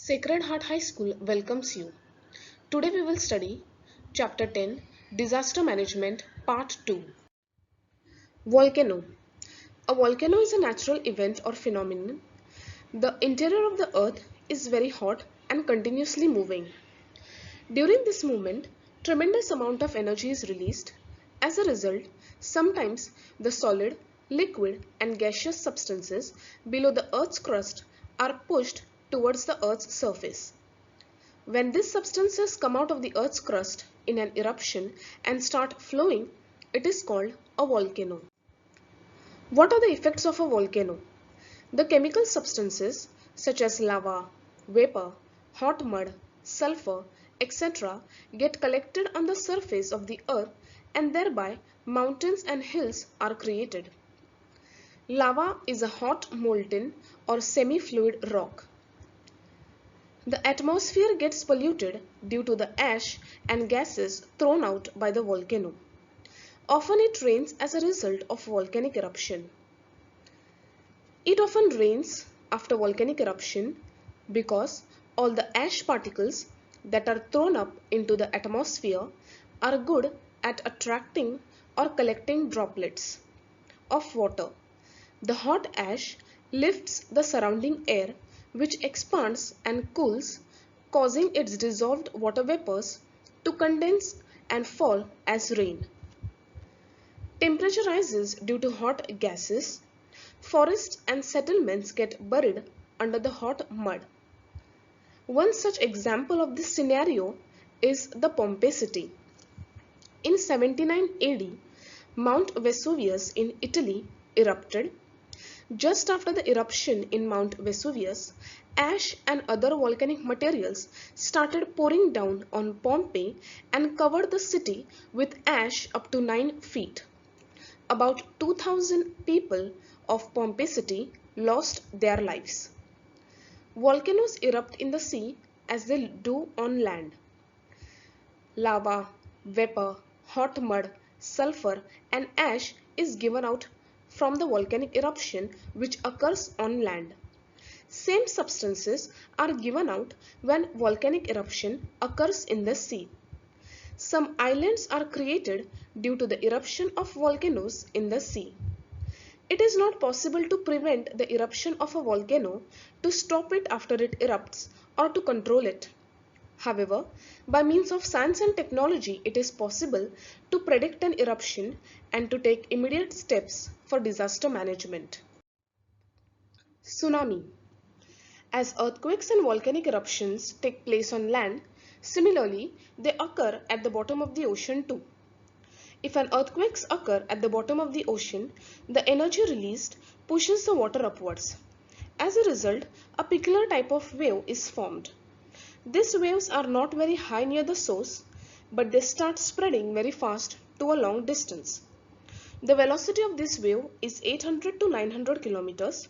Sacred Heart High School welcomes you. Today we will study Chapter 10 Disaster Management Part 2. Volcano. A volcano is a natural event or phenomenon. The interior of the earth is very hot and continuously moving. During this movement, tremendous amount of energy is released. As a result, sometimes the solid, liquid and gaseous substances below the earth's crust are pushed towards the earth's surface. When these substances come out of the earth's crust in an eruption and start flowing, it is called a volcano. What are the effects of a volcano? The chemical substances such as lava, vapor, hot mud, sulfur, etc. get collected on the surface of the earth and thereby mountains and hills are created. Lava is a hot molten or semi-fluid rock. The atmosphere gets polluted due to the ash and gases thrown out by the volcano. Often it rains as a result of volcanic eruption. It often rains after volcanic eruption because all the ash particles that are thrown up into the atmosphere are good at attracting or collecting droplets of water. The hot ash lifts the surrounding air, which expands and cools, causing its dissolved water vapors to condense and fall as rain. Temperature rises due to hot gases. Forests and settlements get buried under the hot mud. One such example of this scenario is the Pompeii city. In 79 AD, Mount Vesuvius in Italy erupted. Just after the eruption in Mount Vesuvius, ash and other volcanic materials started pouring down on Pompeii and covered the city with ash up to 9 feet. About 2,000 people of Pompeii city lost their lives. Volcanoes erupt in the sea as they do on land. Lava, vapor, hot mud, sulfur and ash is given out from the volcanic eruption which occurs on land. Same substances are given out when volcanic eruption occurs in the sea. Some islands are created due to the eruption of volcanoes in the sea. It is not possible to prevent the eruption of a volcano, to stop it after it erupts, or to control it. However, by means of science and technology, it is possible to predict an eruption and to take immediate steps for disaster management. Tsunami. As earthquakes and volcanic eruptions take place on land, similarly, they occur at the bottom of the ocean too. If an earthquake occurs at the bottom of the ocean, the energy released pushes the water upwards. As a result, a peculiar type of wave is formed. These waves are not very high near the source, but they start spreading very fast to a long distance. The velocity of this wave is 800 to 900 kilometers,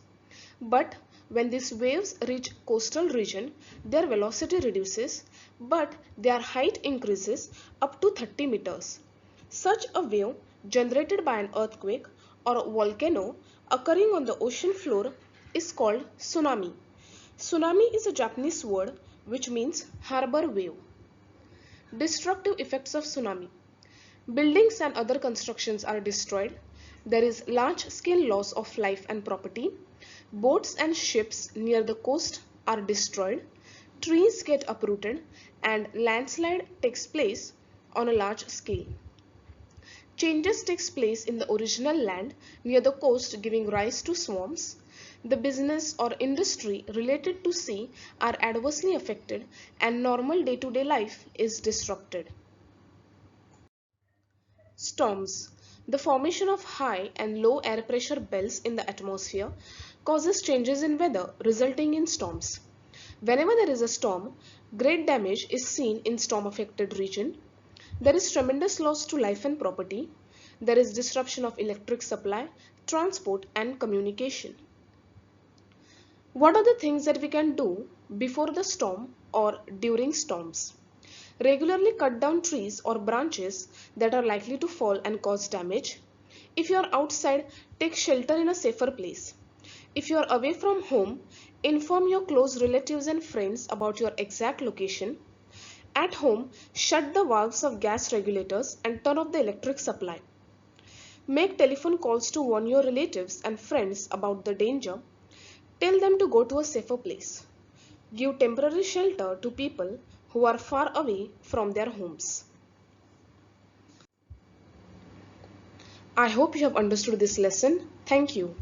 but when these waves reach coastal region, their velocity reduces, but their height increases up to 30 meters. Such a wave generated by an earthquake or volcano occurring on the ocean floor is called tsunami. Tsunami is a Japanese word which means harbor wave. Destructive effects of tsunami. Buildings and other constructions are destroyed. There is large-scale loss of life and property. Boats and ships near the coast are destroyed. Trees get uprooted and landslide takes place on a large scale. Changes takes place in the original land near the coast, giving rise to swarms. The business or industry related to sea are adversely affected and normal day-to-day life is disrupted. Storms. The formation of high and low air pressure belts in the atmosphere causes changes in weather, resulting in storms. Whenever there is a storm, great damage is seen in storm-affected region. There is tremendous loss to life and property. There is disruption of electric supply, transport and communication. What are the things that we can do before the storm or during storms? Regularly cut down trees or branches that are likely to fall and cause damage. If you are outside, take shelter in a safer place. If you are away from home, Inform your close relatives and friends about your exact location. At home, shut the valves of gas regulators and turn off the electric supply. Make telephone calls to warn your relatives and friends about the danger. Tell them to go to a safer place. Give temporary shelter to people who are far away from their homes. I hope you have understood this lesson. Thank you.